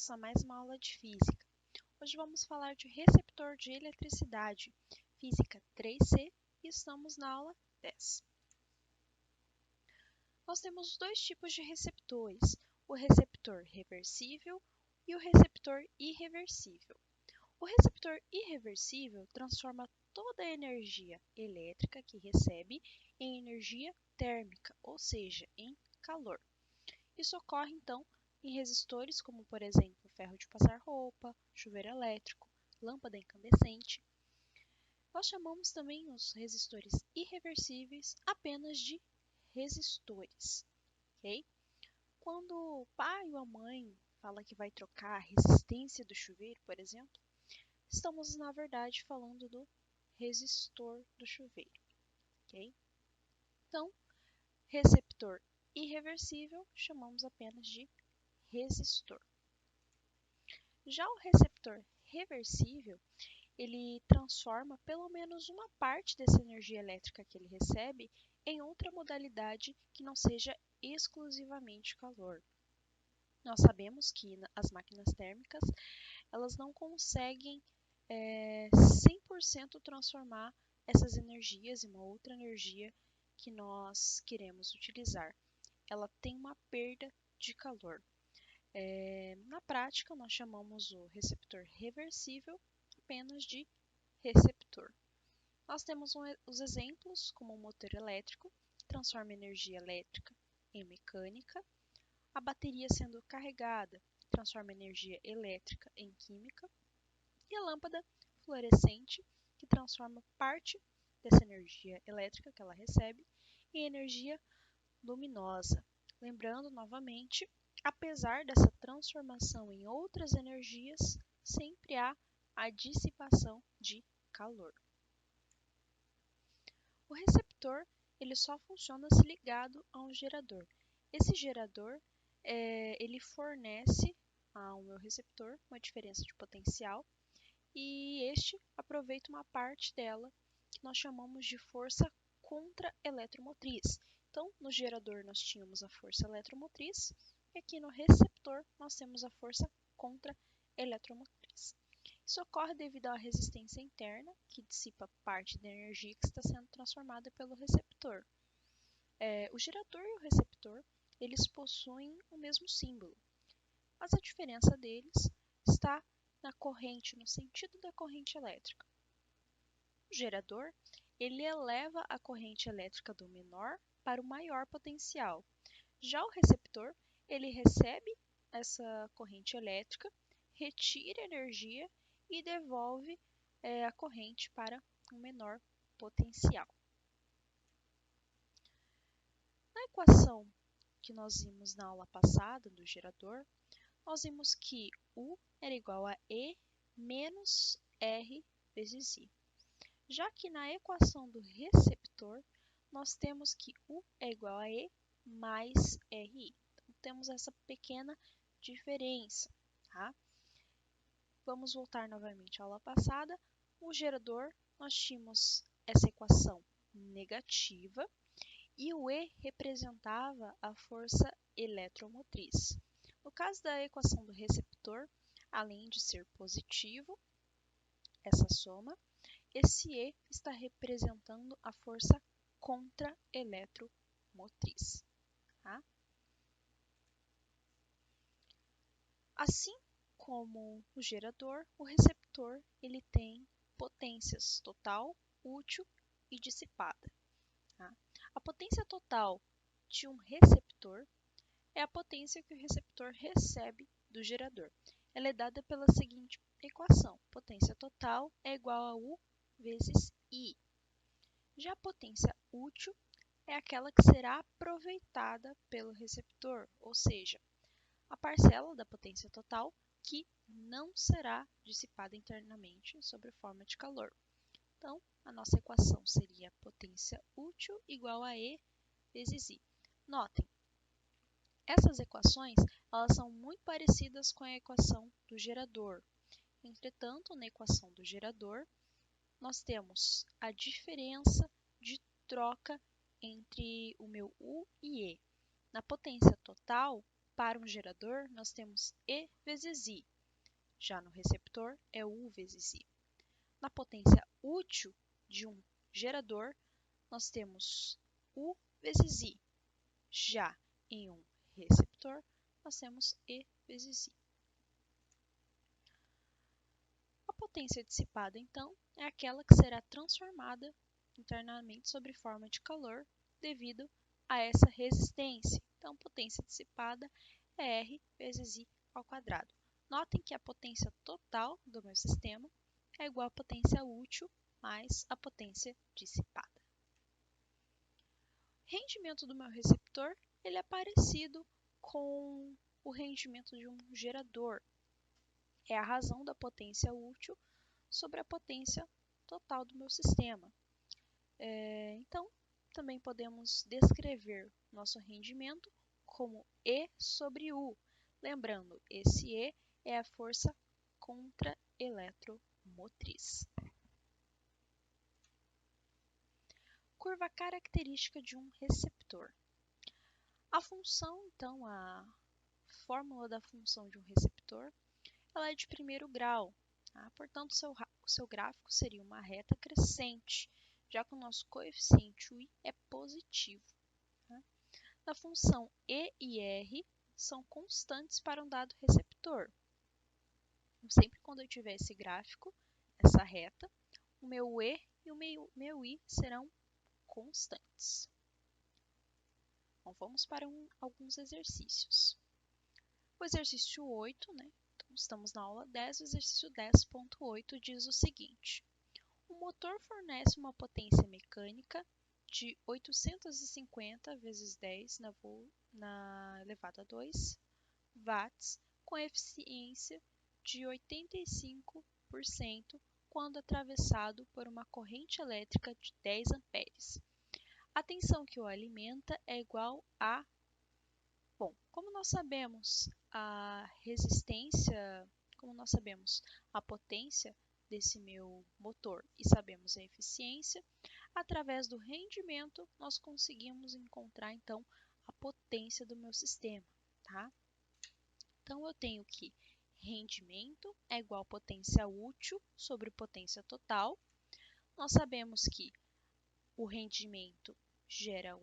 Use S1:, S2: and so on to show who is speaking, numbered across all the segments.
S1: bem-vindos a mais uma aula de física. Hoje vamos falar de receptor de eletricidade, física 3C, e estamos na aula 10. Nós temos dois tipos de receptores, o receptor reversível e o receptor irreversível. O receptor irreversível transforma toda a energia elétrica que recebe em energia térmica, ou seja, em calor. Isso ocorre, então, em resistores como, por exemplo, ferro de passar roupa, chuveiro elétrico, lâmpada incandescente. Nós chamamos também os resistores irreversíveis apenas de resistores, ok? Quando o pai ou a mãe fala que vai trocar a resistência do chuveiro, por exemplo, estamos, na verdade, falando do resistor do chuveiro, ok? Então, receptor irreversível chamamos apenas de resistor. Já o receptor reversível, ele transforma pelo menos uma parte dessa energia elétrica que ele recebe em outra modalidade que não seja exclusivamente calor. Nós sabemos que as máquinas térmicas, elas não conseguem 100% transformar essas energias em uma outra energia que nós queremos utilizar. Ela tem uma perda de calor. Na prática, nós chamamos o receptor reversível apenas de receptor. Nós temos os exemplos como o motor elétrico, que transforma energia elétrica em mecânica, a bateria sendo carregada, transforma energia elétrica em química, e a lâmpada fluorescente, que transforma parte dessa energia elétrica que ela recebe em energia luminosa. Lembrando novamente, apesar dessa transformação em outras energias, sempre há a dissipação de calor. O receptor ele só funciona se ligado a um gerador. Esse gerador ele fornece ao meu receptor uma diferença de potencial e este aproveita uma parte dela que nós chamamos de força contra-eletromotriz. Então, no gerador nós tínhamos a força eletromotriz e aqui no receptor nós temos a força contra-eletromotriz. Isso ocorre devido à resistência interna, que dissipa parte da energia que está sendo transformada pelo receptor. O gerador e o receptor, eles possuem o mesmo símbolo, mas a diferença deles está na corrente, no sentido da corrente elétrica. O gerador, ele eleva a corrente elétrica do menor para o maior potencial. Já o receptor, ele recebe essa corrente elétrica, retira energia e devolve a corrente para um menor potencial. Na equação que nós vimos na aula passada do gerador, nós vimos que U era igual a E menos R vezes I. Já que na equação do receptor, nós temos que U é igual a E mais RI. Então, temos essa pequena diferença. Tá? Vamos voltar novamente à aula passada. O gerador, nós tínhamos essa equação negativa e o E representava a força eletromotriz. No caso da equação do receptor, além de ser positivo, essa soma, esse E está representando a força contra-eletromotriz. Tá? Assim como o gerador, o receptor ele tem potências total, útil e dissipada. Tá? A potência total de um receptor é a potência que o receptor recebe do gerador. Ela é dada pela seguinte equação: potência total é igual a U vezes I. Já a potência útil é aquela que será aproveitada pelo receptor, ou seja, a parcela da potência total que não será dissipada internamente sob forma de calor. Então, a nossa equação seria potência útil igual a E vezes I. Notem, essas equações elas são muito parecidas com a equação do gerador. Entretanto, na equação do gerador, nós temos a diferença de troca entre o meu U e E. Na potência total, para um gerador, nós temos E vezes I. Já no receptor, é U vezes I. Na potência útil de um gerador, nós temos U vezes I. Já em um receptor, nós temos E vezes I. A potência dissipada, então, é aquela que será transformada internamente sob forma de calor devido a essa resistência. Então, potência dissipada é R vezes I ao quadrado. Notem que a potência total do meu sistema é igual à potência útil mais a potência dissipada. O rendimento do meu receptor ele é parecido com o rendimento de um gerador. É a razão da potência útil sobre a potência total do meu sistema. Então, também podemos descrever nosso rendimento como E sobre U. Lembrando, esse E é a força contra-eletromotriz. Curva característica de um receptor. A função, então, a fórmula da função de um receptor, ela é de primeiro grau. Tá? Portanto, o seu gráfico seria uma reta crescente, já que o nosso coeficiente I é positivo. Tá? A função E e R são constantes para um dado receptor. Então, sempre quando eu tiver esse gráfico, essa reta, o meu E e o meu I serão constantes. Então, vamos para alguns exercícios. O exercício 8, né? Então, estamos na aula 10, o exercício 10.8 diz o seguinte. O motor fornece uma potência mecânica de 850 vezes 10 na elevado a 2 watts, com eficiência de 85% quando atravessado por uma corrente elétrica de 10 amperes. A tensão que o alimenta é igual a... Bom, como nós sabemos a potência desse meu motor e sabemos a eficiência, através do rendimento nós conseguimos encontrar então a potência do meu sistema, tá? Então eu tenho que rendimento é igual a potência útil sobre potência total. Nós sabemos que o rendimento gera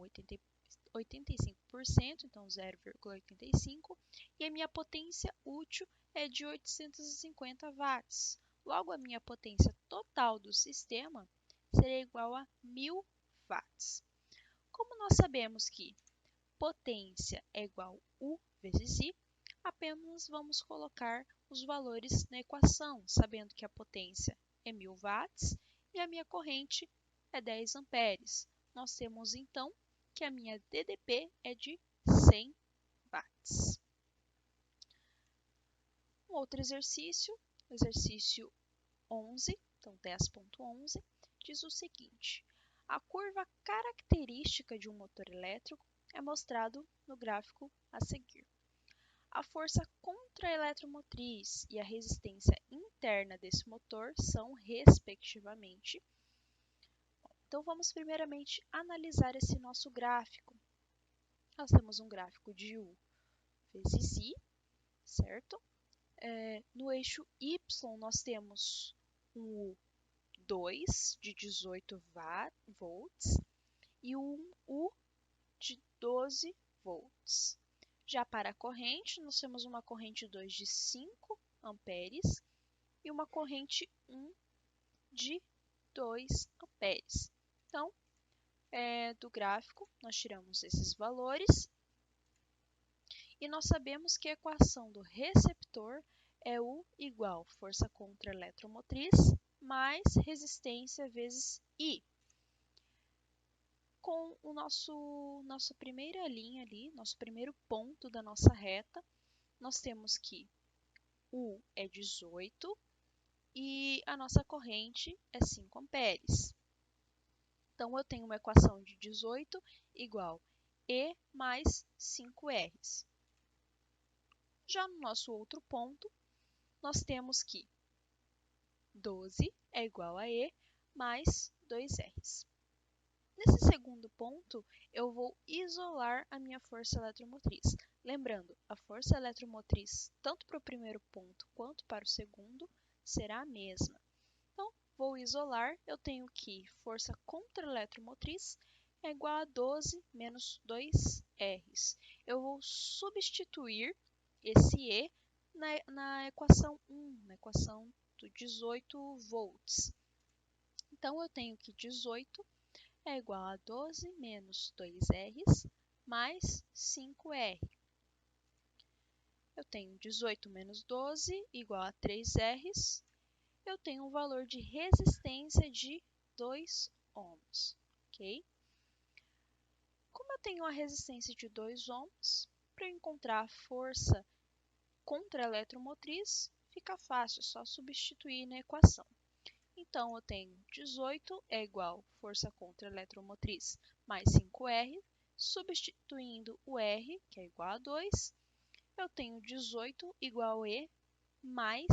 S1: 85%, então 0,85, e a minha potência útil é de 850 watts. Logo, a minha potência total do sistema será igual a 1000 watts. Como nós sabemos que potência é igual a U vezes I, apenas vamos colocar os valores na equação, sabendo que a potência é 1000 watts e a minha corrente é 10 amperes. Nós temos, então, que a minha DDP é de 100 watts. Um outro exercício, exercício 11, então 10.11, diz o seguinte. A curva característica de um motor elétrico é mostrado no gráfico a seguir. A força contra-eletromotriz e a resistência interna desse motor são, respectivamente. Então, vamos primeiramente analisar esse nosso gráfico. Nós temos um gráfico de U vezes I, certo? No eixo Y, nós temos um U2 de 18 volts e um U de 12 volts. Já para a corrente, nós temos uma corrente 2 de 5 amperes e uma corrente 1 de 2 amperes. Então, do gráfico, nós tiramos esses valores e nós sabemos que a equação do receptor é U igual força contra eletromotriz mais resistência vezes I. Com o nossa primeira linha ali, nosso primeiro ponto da nossa reta, nós temos que U é 18 e a nossa corrente é 5 amperes. Então, eu tenho uma equação de 18 igual E mais 5Rs. Já no nosso outro ponto, nós temos que 12 é igual a E mais 2Rs. Nesse segundo ponto, eu vou isolar a minha força eletromotriz. Lembrando, a força eletromotriz, tanto para o primeiro ponto quanto para o segundo, será a mesma. Então, vou isolar, eu tenho que força contra-eletromotriz é igual a 12 menos 2Rs. Eu vou substituir esse E na equação 1, na equação do 18 volts. Então, eu tenho que 18 é igual a 12 menos 2Rs mais 5R. Eu tenho 18 menos 12 igual a 3Rs. Eu tenho um valor de resistência de 2 ohms, ok? Como eu tenho a resistência de 2 ohms, para encontrar a força contra a eletromotriz, fica fácil, é só substituir na equação. Então, eu tenho 18 é igual a força contra a eletromotriz mais 5R, substituindo o R, que é igual a 2, eu tenho 18 igual a E mais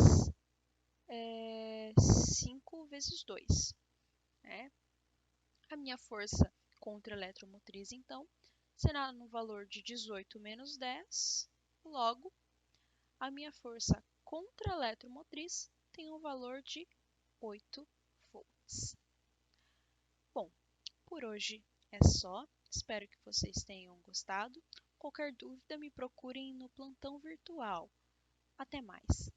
S1: 5 vezes 2. Né? A minha força contra a eletromotriz, então, será no valor de 18 menos 10. Logo, a minha força contra a eletromotriz tem um valor de 8 volts. Bom, por hoje é só. Espero que vocês tenham gostado. Qualquer dúvida, me procurem no plantão virtual. Até mais!